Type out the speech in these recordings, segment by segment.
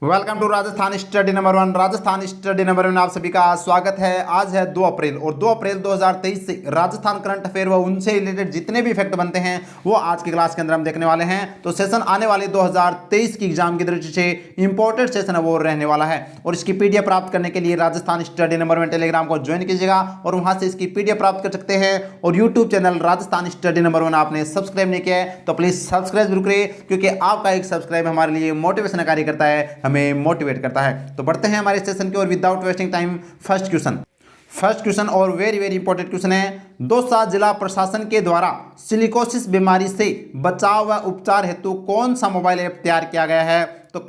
Welcome to Rajasthan study number 1। Rajasthan study number 1 में आप सभी का स्वागत है। आज है 2 अप्रैल और 2 अप्रैल 2023 से राजस्थान करंट अफेयर व उनसे रिलेटेड जितने भी फैक्ट बनते हैं वो आज की क्लास के अंदर हम देखने वाले हैं। तो सेशन आने वाले 2023 की एग्जाम की दृष्टि से इंपॉर्टेंट सेशन है वो रहने वाला है और इसकी पीडीएफ प्राप्त करने के लिए राजस्थान स्टडी नंबर 1 टेलीग्राम को ज्वाइन कीजिएगा और वहां से इसकी पीडीएफ प्राप्त कर सकते हैं। और YouTube channel Rajasthan study number 1 आपने सब्सक्राइब नहीं किया है तो प्लीज सब्सक्राइब जरूर करिए, क्योंकि आपका एक सब्सक्राइब हमारे लिए मोटिवेशन कार्य करता है, हमें मोटिवेट करता है। तो बढ़ते हैं हमारे सेशन की और without wasting time first question और वेरी वेरी इंपॉर्टेंट क्वेश्चन है। दौसा जिला प्रशासन के द्वारा सिलिकोसिस बीमारी से बचाव व उपचार हेतु कौन सा मोबाइल ऐप तैयार किया गया है? तो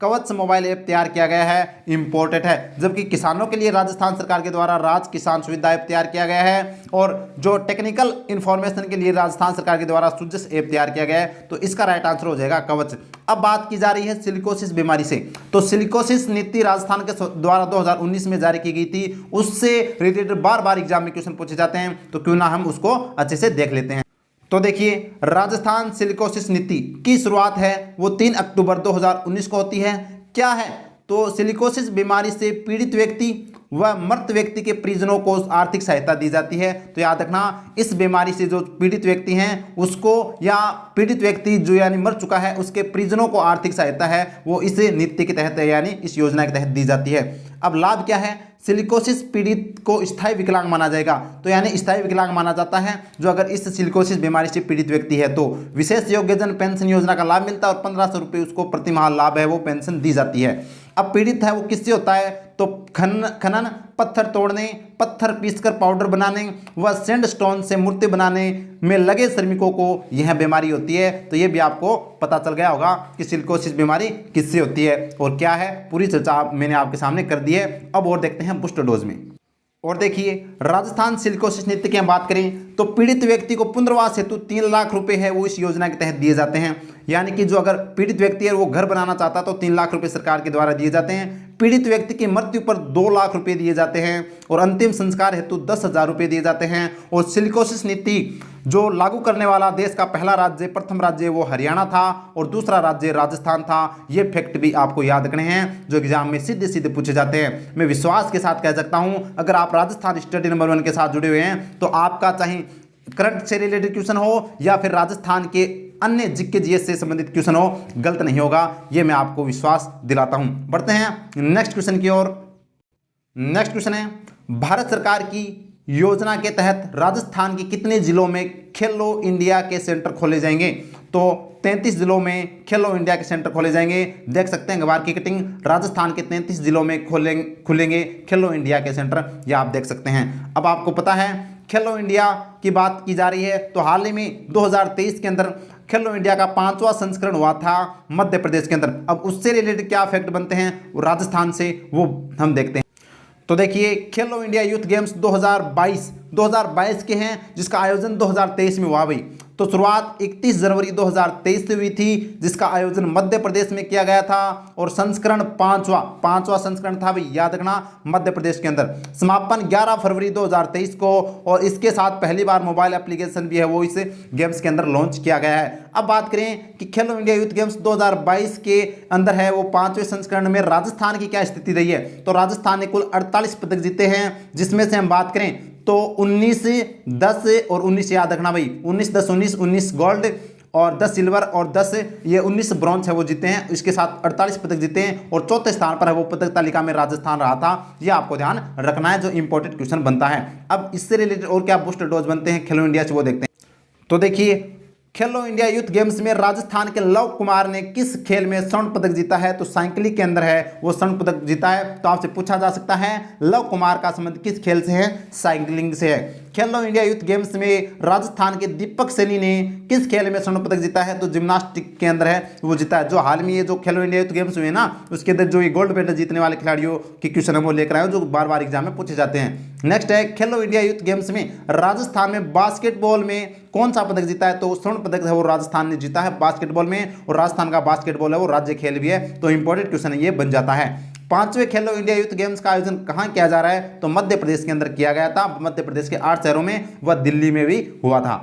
कवच मोबाइल ऐप तैयार किया गया है, इंपॉर्टेंट है। जबकि किसानों के लिए राजस्थान सरकार के द्वारा राज किसान सुविधा ऐप तैयार किया गया है और जो टेक्निकल इंफॉर्मेशन के लिए राजस्थान सरकार के द्वारा सुजस ऐप तैयार किया गया है। तो इसका राइट आंसर हो जाएगा कवच। अब बात की जा रही है सिलिकोसिस बीमारी से। तो सिलिकोसिस नीति राजस्थान के द्वारा 2019 में जारी की गई थी, उससे रिलेटेड बार बार एग्जाम में क्वेश्चन पूछे जाते हैं, तो क्यों ना हम उसको अच्छे से देख लेते हैं। तो देखिए, राजस्थान सिलिकोसिस नीति की शुरुआत है वो 3 अक्टूबर 2019 को होती है। क्या है? तो सिलिकोसिस बीमारी से पीड़ित व्यक्ति व मृत व्यक्ति के परिजनों को आर्थिक सहायता दी जाती है। तो याद रखना, इस बीमारी से जो पीड़ित व्यक्ति हैं उसको, या पीड़ित व्यक्ति जो यानी मर चुका है उसके परिजनों को आर्थिक सहायता है वो इस नीति के तहत यानी इस योजना के तहत दी जाती है। अब लाभ क्या है? सिलिकोसिस पीड़ित को स्थायी विकलांग माना जाएगा। तो यानी स्थायी विकलांग माना जाता है जो अगर इस सिलिकोसिस बीमारी से पीड़ित व्यक्ति है। तो विशेष योग्यजन पेंशन योजना का लाभ मिलता है और 1500 रुपये उसको प्रतिमाह लाभ है वो पेंशन दी जाती है। अब पीड़ित है वो किससे होता है? तो खनन, पत्थर तोड़ने, पत्थर पीसकर पाउडर बनाने व सैंडस्टोन से मूर्ति बनाने में लगे श्रमिकों को यह बीमारी होती है। तो ये भी आपको पता चल गया होगा कि सिलिकोसिस बीमारी किससे होती है और क्या है। पूरी चर्चा मैंने आपके सामने कर दी है। अब और देखते हैं बूस्टर डोज में। और देखिए, राजस्थान सिलिकोसिस नीति की हम बात करें तो पीड़ित व्यक्ति को पुनर्वास हेतु 3 लाख रुपए है वो इस योजना के तहत दिए जाते हैं। यानी कि जो अगर पीड़ित व्यक्ति है वो घर बनाना चाहता है तो 3 लाख रुपए सरकार के द्वारा दिए जाते हैं। पीड़ित व्यक्ति की मृत्यु पर 2 लाख रुपए दिए जाते हैं और अंतिम संस्कार हेतु 10,000 रुपए दिए जाते हैं। और सिलिकोसिस नीति जो लागू करने वाला देश का पहला राज्य, प्रथम राज्य वो हरियाणा था और दूसरा राज्य राजस्थान था। ये फैक्ट भी आपको याद रखने हैं जो एग्जाम में सीधे सीधे पूछे जाते हैं। मैं विश्वास के साथ कह सकता हूं, अगर आप राजस्थान स्टडी नंबर 1 के साथ जुड़े हुए हैं तो आपका चाहे करंट से रिलेटेड क्वेश्चन हो या फिर राजस्थान के अन्य जीके जीएस से संबंधित क्वेश्चन हो, गलत नहीं होगा, ये मैं आपको विश्वास दिलाता हूं। बढ़ते हैं नेक्स्ट क्वेश्चन की ओर। नेक्स्ट क्वेश्चन है, भारत सरकार की योजना के तहत राजस्थान के कितने जिलों में खेलो इंडिया के सेंटर खोले जाएंगे? तो 33 जिलों में खेलो इंडिया के सेंटर खोले जाएंगे। देख सकते हैं गवार की कटिंग, राजस्थान के 33 जिलों में खुलेंगे खेलो इंडिया के सेंटर, यह आप देख सकते हैं। अब आपको पता है खेलो इंडिया की बात की जा रही है तो हाल ही में 2023 के अंदर खेलो इंडिया का 5वां संस्करण हुआ था मध्य प्रदेश के अंदर। अब उससे रिलेटेड क्या फैक्ट बनते हैं वो राजस्थान से, वो हम देखते हैं। तो देखिए, खेलो इंडिया यूथ गेम्स 2022 के हैं जिसका आयोजन 2023 में हुआ भाई। तो शुरुआत 31 जनवरी 2023 से हुई थी जिसका आयोजन मध्य प्रदेश में किया गया था और संस्करण पांचवा संस्करण था भाई, याद रखना, मध्य प्रदेश के अंदर। समापन 11 फरवरी 2023 को और इसके साथ पहली बार मोबाइल एप्लीकेशन भी है वो इस गेम्स के अंदर लॉन्च किया गया है। अब बात करें कि खेलो इंडिया यूथ गेम्स 2022 के अंदर है वो 5वें संस्करण में राजस्थान की क्या स्थिति रही है? तो राजस्थान ने कुल 48 पदक जीते हैं, जिसमें से हम बात करें तो 19, 10 और 19 याद रखना भाई, 19, 10, 19 गोल्ड और 10 सिल्वर और 10 ये 19 ब्रॉन्ज है वो जीते हैं। इसके साथ 48 पदक जीते हैं और चौथे स्थान पर है वो पदक तालिका में राजस्थान रहा था। ये आपको ध्यान रखना है जो इंपॉर्टेंट क्वेश्चन बनता है। अब इससे रिलेटेड और क्या बूस्टर डोज बनते हैं खेलो इंडिया से वो देखते हैं। तो देखिए, खेलो इंडिया यूथ गेम्स में राजस्थान के लव कुमार ने किस खेल में स्वर्ण पदक जीता है? तो साइकिलिंग के अंदर है वो स्वर्ण पदक जीता है। तो आपसे पूछा जा सकता है लव कुमार का संबंध किस खेल से है? साइकिलिंग से है। खेलो इंडिया यूथ गेम्स में राजस्थान के दीपक सैनी ने किस खेल में स्वर्ण पदक जीता है? तो जिम्नास्टिक के अंदर है वो जीता है। जो हाल में ये जो खेलो इंडिया यूथ गेम्स हुए ना उसके अंदर जो ये गोल्ड मेडल जीतने वाले खिलाड़ियों के क्वेश्चन है वो लेकर आए जो बार बार एग्जाम में पूछे जाते हैं। नेक्स्ट है, खेलो इंडिया यूथ गेम्स में राजस्थान में बास्केटबॉल में कौन सा पदक जीता है? तो स्वर्ण पदक है वो राजस्थान ने जीता है बास्केटबॉल में और राजस्थान का बास्केटबॉल है वो राज्य खेल भी है। तो इंपॉर्टेंट क्वेश्चन है ये बन जाता है। 5वें खेलो इंडिया यूथ गेम्स का आयोजन कहाँ किया जा रहा है? तो मध्य प्रदेश के अंदर किया गया था। मध्य प्रदेश के 8 शहरों में व दिल्ली में भी हुआ था।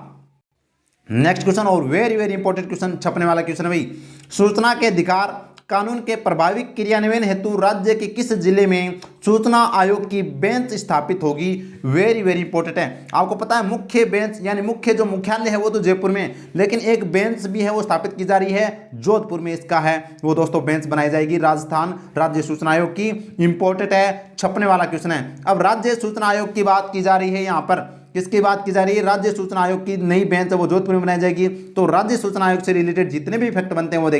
नेक्स्ट क्वेश्चन और वेरी वेरी इंपॉर्टेंट क्वेश्चन छपने वाला क्वेश्चन है भाई, सूचना के अधिकार कानून के प्रभावी क्रियान्वयन हेतु राज्य के किस जिले में सूचना आयोग की बेंच स्थापित होगी? वेरी वेरी इंपॉर्टेंट है। आपको पता है मुख्य बेंच यानी मुख्य जो मुख्यालय है वो तो जयपुर में, लेकिन एक बेंच भी है वो स्थापित की जा रही है जोधपुर में। इसका है वो दोस्तों बेंच बनाई जाएगी राजस्थान राज्य सूचना आयोग की। इंपॉर्टेंट है, छपने वाला क्वेश्चन है। अब राज्य सूचना आयोग की बात की जा रही है, यहाँ पर किसकी बात की जा रही है? राज्य सूचना आयोग की नई बेंच है वो जोधपुर में बनाई जाएगी। तो राज्य सूचना आयोग से रिलेटेड जितने भी फैक्ट बनते हैं वो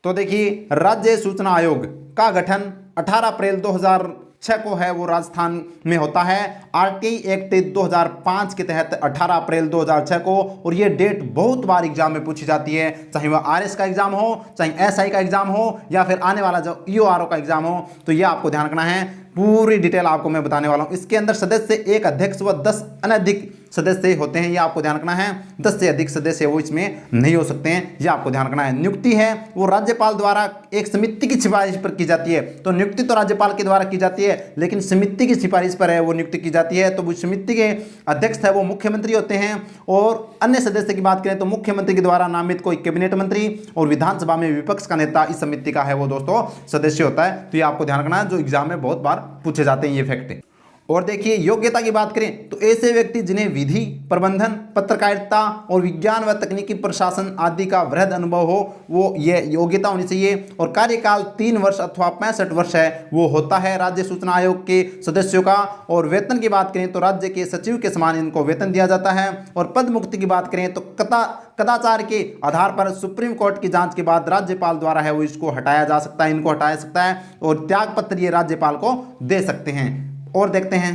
तो देखिए, राज्य सूचना आयोग का गठन 18 अप्रैल 2006 को है वो राजस्थान में होता है। आरटीआई एक्ट 2005 के तहत 18 अप्रैल 2006 को, और ये डेट बहुत बार एग्जाम में पूछी जाती है, चाहे वह आरएस का एग्जाम हो, चाहे एसआई का एग्जाम हो, या फिर आने वाला जो ईओआरओ का एग्जाम हो। तो ये आपको ध्यान रखना है, पूरी डिटेल आपको मैं बताने वाला हूं। इसके अंदर सदस्य एक अध्यक्ष व 10 अनधिक सदस्य होते हैं, ये आपको ध्यान रखना है। 10 से अधिक सदस्य वो इसमें नहीं हो सकते हैं, ये आपको ध्यान रखना है। नियुक्ति है वो राज्यपाल द्वारा एक समिति की सिफारिश पर की जाती है। तो नियुक्ति तो राज्यपाल के द्वारा की जाती है, लेकिन समिति की सिफारिश पर है वो नियुक्ति की जाती है। तो वो समिति के अध्यक्ष है वो मुख्यमंत्री होते हैं, और अन्य सदस्य की बात करें तो मुख्यमंत्री के द्वारा नामित कोई कैबिनेट मंत्री और विधानसभा में विपक्ष का नेता इस समिति का है वो दोस्तों सदस्य होता है। तो ये आपको ध्यान रखना है, जो एग्जाम में बहुत बार पूछे जाते हैं ये फैक्ट है। और देखिए, योग्यता की बात करें तो ऐसे व्यक्ति जिन्हें विधि, प्रबंधन, पत्रकारिता और विज्ञान व तकनीकी प्रशासन आदि का वृहद अनुभव हो, वो ये योग्यता होनी चाहिए। और कार्यकाल 3 वर्ष अथवा 65 वर्ष है वो होता है राज्य सूचना आयोग के सदस्यों का। और वेतन की बात करें तो राज्य के सचिव के समान इनको वेतन दिया जाता है। और पद मुक्ति की बात करें तो कदाचार के आधार पर सुप्रीम कोर्ट की जांच के बाद राज्यपाल द्वारा है वो इसको हटाया जा सकता है, इनको हटाया सकता है, और त्याग पत्र ये राज्यपाल को दे सकते हैं। और देखते हैं,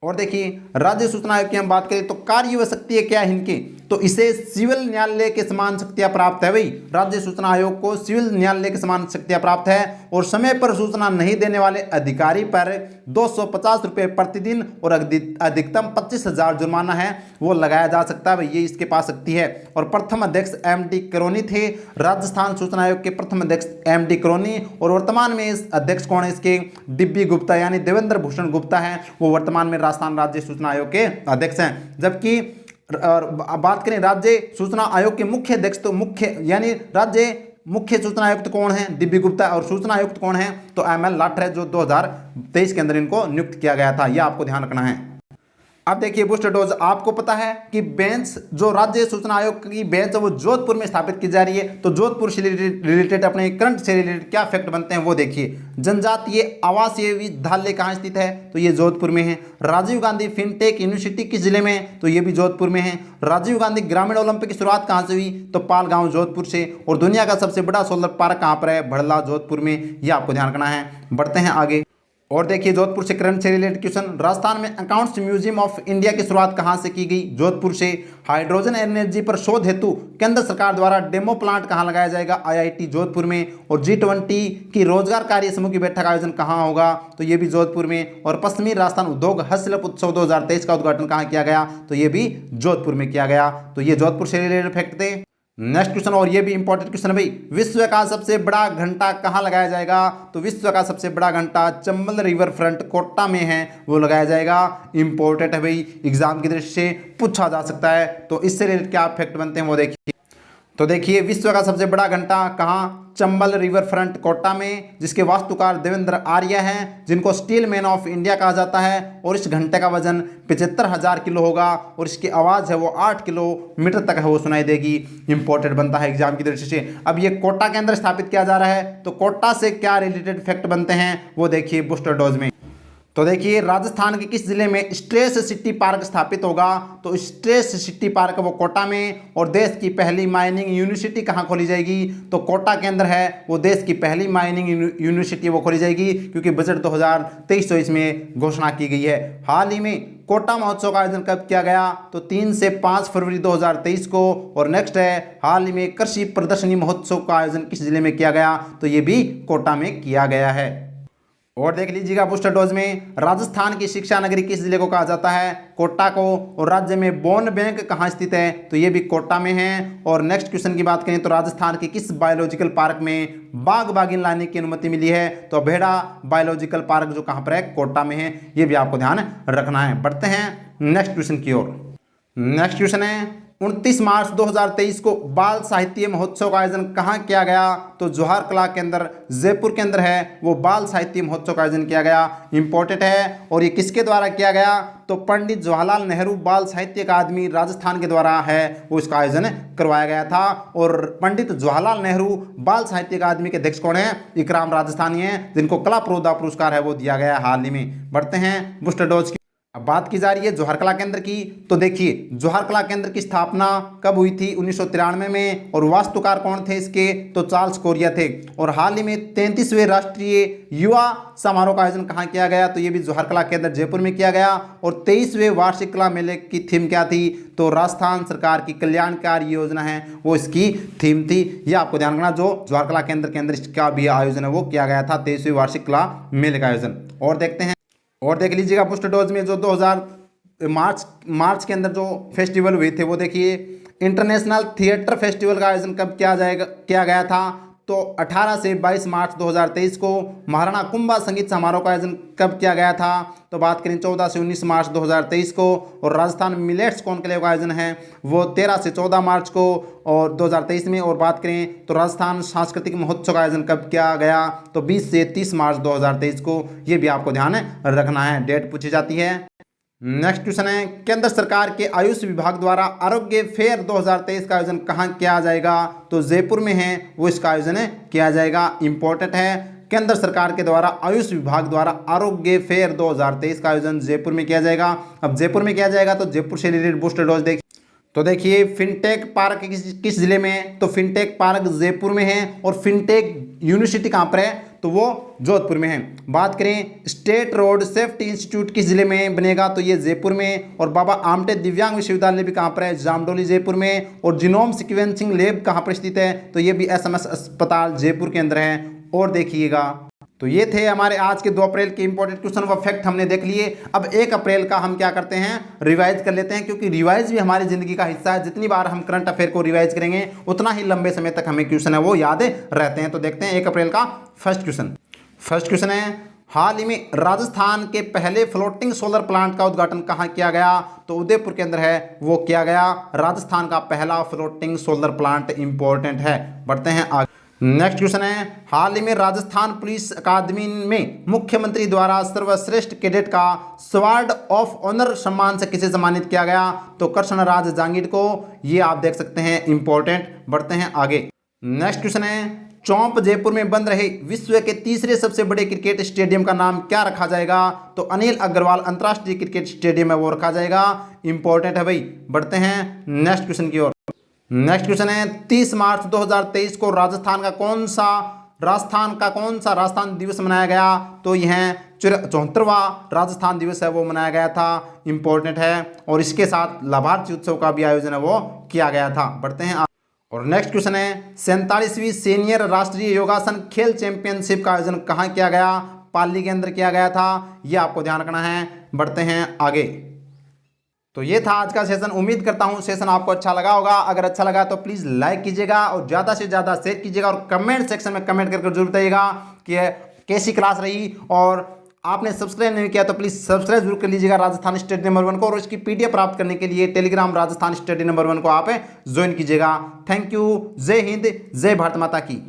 और देखिए, राज्य सूचना आयोग की हम बात करें तो कार्य व शक्ति क्या है इनकी? तो इसे सिविल न्यायालय के समान शक्तियां प्राप्त है। भाई, राज्य सूचना आयोग को सिविल न्यायालय के समान शक्तियां प्राप्त है। और समय पर सूचना नहीं देने वाले अधिकारी पर 250 रुपये प्रतिदिन और अधिकतम 25,000 जुर्माना है वो लगाया जा सकता है। भाई, ये इसके पास शक्ति है। और प्रथम अध्यक्ष एमडी करोनी थे, राजस्थान सूचना आयोग के प्रथम अध्यक्ष एमडी करोनी। और वर्तमान में इस अध्यक्ष कौन है इसके? डीबी गुप्ता यानी देवेंद्र भूषण गुप्ता है, वो वर्तमान में राजस्थान राज्य सूचना आयोग के अध्यक्ष हैं। जबकि बात करें राज्य सूचना आयोग के मुख्य अध्यक्ष तो राज्य मुख्य सूचना आयुक्त कौन है? डीबी गुप्ता। और सूचना आयुक्त कौन है? तो एमएल लाठर है, जो 2023 के अंदर इनको नियुक्त किया गया था। यह आपको ध्यान रखना है। अब देखिए, बूस्टर डोज, आपको पता है कि बेंच जो राज्य सूचना आयोग की बेंच है वो जोधपुर में स्थापित की जा रही है। तो जोधपुर से रिलेटेड अपने करंट से रिलेटेड क्या फैक्ट बनते हैं वो देखिए। जनजातीय आवासीय विद्यालय कहाँ स्थित है? तो ये जोधपुर में है। राजीव गांधी फिनटेक यूनिवर्सिटी किस जिले में? तो ये भी जोधपुर में है। राजीव गांधी ग्रामीण ओलंपिक की शुरुआत कहाँ से हुई? तो पालगांव जोधपुर से। और दुनिया का सबसे बड़ा सोलर पार्क कहाँ पर है? भड़ला जोधपुर में। यह आपको ध्यान रखना है। बढ़ते हैं आगे, और देखिए, जोधपुर से करंट से रिलेटेड क्वेश्चन। राजस्थान में अकाउंट्स म्यूजियम ऑफ इंडिया की शुरुआत कहां से की गई? जोधपुर से। हाइड्रोजन एनर्जी पर शोध हेतु केंद्र सरकार द्वारा डेमो प्लांट कहां लगाया जाएगा? आईआईटी जोधपुर में। और G20 की रोजगार कार्य समूह की बैठक आयोजन कहां होगा? तो ये भी जोधपुर में। और पश्चिमी राजस्थान उद्योग हस्तशिल्प उत्सव 2023 का उद्घाटन कहां किया गया? तो ये भी जोधपुर में किया गया। तो ये जोधपुर से रिलेटेड फैक्ट थे। नेक्स्ट क्वेश्चन, और ये भी इंपॉर्टेंट क्वेश्चन है भाई, विश्व का सबसे बड़ा घंटा कहाँ लगाया जाएगा? तो विश्व का सबसे बड़ा घंटा चंबल रिवर फ्रंट कोटा में है वो लगाया जाएगा। इंपॉर्टेंट है भाई, एग्जाम की दृष्टि से पूछा जा सकता है। तो इससे रिलेटेड क्या फैक्ट बनते हैं वो देखिए। तो देखिए, विश्व का सबसे बड़ा घंटा कहाँ? चंबल रिवर फ्रंट कोटा में, जिसके वास्तुकार देवेंद्र आर्य हैं, जिनको स्टील मैन ऑफ इंडिया कहा जाता है। और इस घंटे का वजन 75,000 किलो होगा, और इसकी आवाज़ है वो 8 किलोमीटर तक है वो सुनाई देगी। इंपॉर्टेंट बनता है एग्जाम की दृष्टि से। अब ये कोटा के अंदर स्थापित किया जा रहा है, तो कोटा से क्या रिलेटेड फैक्ट बनते हैं वो देखिए बूस्टर डोज में। तो देखिए, राजस्थान के किस जिले में स्ट्रेस सिटी पार्क स्थापित होगा? तो स्ट्रेस सिटी पार्क वो कोटा में। और देश की पहली माइनिंग यूनिवर्सिटी कहाँ खोली जाएगी? तो कोटा के अंदर है वो देश की पहली माइनिंग यूनिवर्सिटी वो खोली जाएगी, क्योंकि बजट 2023 में घोषणा की गई है। हाल ही में कोटा महोत्सव का आयोजन कब किया गया? तो 3 से 5 फरवरी 2023 को। और नेक्स्ट है, हाल ही में कृषि प्रदर्शनी महोत्सव का आयोजन किस जिले में किया गया? तो ये भी कोटा में किया गया है। और देख लीजिएगा बूस्टर डोज में, राजस्थान की शिक्षा नगरी किस जिले को कहा जाता है? कोटा को। और राज्य में बोन बैंक कहाँ स्थित है? तो ये भी कोटा में है। और नेक्स्ट क्वेश्चन की बात करें तो राजस्थान के किस बायोलॉजिकल पार्क में बाघ बाघिन लाने की अनुमति मिली है? तो अभेड़ा बायोलॉजिकल पार्क जो कहाँ पर है? कोटा में है। ये भी आपको ध्यान रखना है। बढ़ते हैं नेक्स्ट क्वेश्चन की ओर। नेक्स्ट क्वेश्चन है, 29 मार्च 2023 को बाल साहित्य महोत्सव का आयोजन कहाँ किया गया? तो जवाहर कला केंद्र जयपुर के अंदर है वो बाल साहित्य महोत्सव का आयोजन किया गया। इंपॉर्टेंट है। और ये किसके द्वारा किया गया? तो पंडित जवाहरलाल नेहरू बाल साहित्य अकादमी राजस्थान के द्वारा है वो इसका आयोजन करवाया गया था। और पंडित जवाहरलाल नेहरू बाल साहित्य अकादमी के अध्यक्ष कौन है? इकराम राजस्थानी हैं, जिनको कला प्रोदा पुरस्कार है वो दिया गया हाल ही में। बढ़ते हैं बूस्टर डोज की। अब बात की जा रही है जवाहर कला केंद्र की। तो देखिए जवाहर कला केंद्र की स्थापना कब हुई थी? 1993 में। और वास्तुकार कौन थे इसके? तो चार्ल्स कोरिया थे। और हाल ही में 33वें राष्ट्रीय युवा समारोह का आयोजन कहाँ किया गया? तो ये भी जवाहर कला केंद्र जयपुर में किया गया। और 23वें वार्षिक कला मेले की थीम क्या थी? तो राजस्थान सरकार की कल्याणकारी योजना है वो इसकी थीम थी। ये आपको ध्यान रखना, जो जवाहर कला केंद्र के अंदर इसका भी आयोजन है वो किया गया था, 23वें वार्षिक कला मेले का आयोजन। और देखते हैं और देख लीजिएगा बूस्टर डोज में जो 2000 मार्च के अंदर जो फेस्टिवल हुए थे वो देखिए। इंटरनेशनल थिएटर फेस्टिवल का आयोजन कब किया गया था? तो 18 से 22 मार्च 2023 को। महाराणा कुंभा संगीत समारोह का आयोजन कब किया गया था? तो बात करें 14 से 19 मार्च 2023 को। और राजस्थान मिलेट्स कॉन्क्लेव का आयोजन है वो 13 से 14 मार्च को और 2023 में। और बात करें तो राजस्थान सांस्कृतिक महोत्सव का आयोजन कब किया गया? तो 20 से 30 मार्च 2023 को। ये भी आपको ध्यान रखना है, डेट पूछी जाती है। नेक्स्ट क्वेश्चन है, केंद्र सरकार के आयुष विभाग द्वारा आरोग्य फेयर 2023 का आयोजन कहाँ किया जाएगा? तो जयपुर में है वो इसका आयोजन किया जाएगा। इंपॉर्टेंट है, केंद्र सरकार के द्वारा आयुष विभाग द्वारा आरोग्य फेयर 2023 का आयोजन जयपुर में किया जाएगा। अब जयपुर में किया जाएगा तो जयपुर से रिलेटेड बूस्टर डोज देखिए। तो देखिए फिनटेक पार्क किस जिले में है? तो फिनटेक पार्क जयपुर में है। और फिनटेक यूनिवर्सिटी कहाँ पर है? तो वो जोधपुर में है। बात करें स्टेट रोड सेफ्टी इंस्टीट्यूट किस जिले में बनेगा? तो ये जयपुर में। और बाबा आमटे दिव्यांग विश्वविद्यालय भी कहाँ पर है? जामडोली जयपुर में। और जीनोम सीक्वेंसिंग लैब कहाँ पर स्थित है? तो ये भी एसएमएस अस्पताल जयपुर के अंदर है। और देखिएगा तो ये थे हमारे आज के 2 अप्रैल के इंपॉर्टेंट क्वेश्चन व फैक्ट हमने देख लिए। अब 1 अप्रैल का हम क्या करते हैं? रिवाइज कर लेते हैं, क्योंकि रिवाइज भी हमारी जिंदगी का हिस्सा है। जितनी बार हम करंट अफेयर को रिवाइज करेंगे उतना ही लंबे समय तक हमें क्वेश्चन है वो याद रहते हैं। तो देखते हैं 1 अप्रैल का फर्स्ट क्वेश्चन है, हाल ही में राजस्थान के पहले फ्लोटिंग सोलर प्लांट का उद्घाटन कहाँ किया गया? तो उदयपुर के अंदर है वो किया गया। राजस्थान का पहला फ्लोटिंग सोलर प्लांट इंपॉर्टेंट है। बढ़ते हैं आगे। नेक्स्ट क्वेश्चन है, हाल ही में राजस्थान पुलिस अकादमी में मुख्यमंत्री द्वारा सर्वश्रेष्ठ कैडेट का स्वार्ड ऑफ ऑनर सम्मान से किसे सम्मानित किया गया? तो कृष्णराज जांगीर को। ये आप देख सकते हैं इंपॉर्टेंट। बढ़ते हैं आगे। नेक्स्ट क्वेश्चन है, चौंप जयपुर में बन रहे विश्व के तीसरे सबसे बड़े क्रिकेट स्टेडियम का नाम क्या रखा जाएगा? तो अनिल अग्रवाल अंतर्राष्ट्रीय क्रिकेट स्टेडियम है वो रखा जाएगा। इंपॉर्टेंट है भाई। बढ़ते हैं नेक्स्ट क्वेश्चन की ओर। नेक्स्ट क्वेश्चन है, 30 मार्च 2023 को राजस्थान का कौन सा राजस्थान दिवस मनाया गया? तो यह 74वां राजस्थान दिवस है वो मनाया गया था। इंपॉर्टेंट है। और इसके साथ लाभार्थी उत्सव का भी आयोजन है वो किया गया था। बढ़ते हैं और नेक्स्ट क्वेश्चन है, 47वीं सीनियर राष्ट्रीय योगासन खेल चैंपियनशिप का आयोजन कहाँ किया गया? पाली के अंदर किया गया था। ये आपको ध्यान रखना है। बढ़ते हैं आगे। तो ये था आज का सेशन। उम्मीद करता हूँ सेशन आपको अच्छा लगा होगा। अगर अच्छा लगा तो प्लीज़ लाइक कीजिएगा और ज़्यादा से ज़्यादा शेयर कीजिएगा। और कमेंट सेक्शन में कमेंट करके जरूर बताइएगा कि कैसी क्लास रही। और आपने सब्सक्राइब नहीं किया तो प्लीज़ सब्सक्राइब जरूर कर लीजिएगा राजस्थान स्टडी नंबर 1 को। और उसकी PDF प्राप्त करने के लिए टेलीग्राम राजस्थान स्टडी नंबर 1 को आप ज्वाइन कीजिएगा। Thank you. जय हिंद, जय भारत माता की।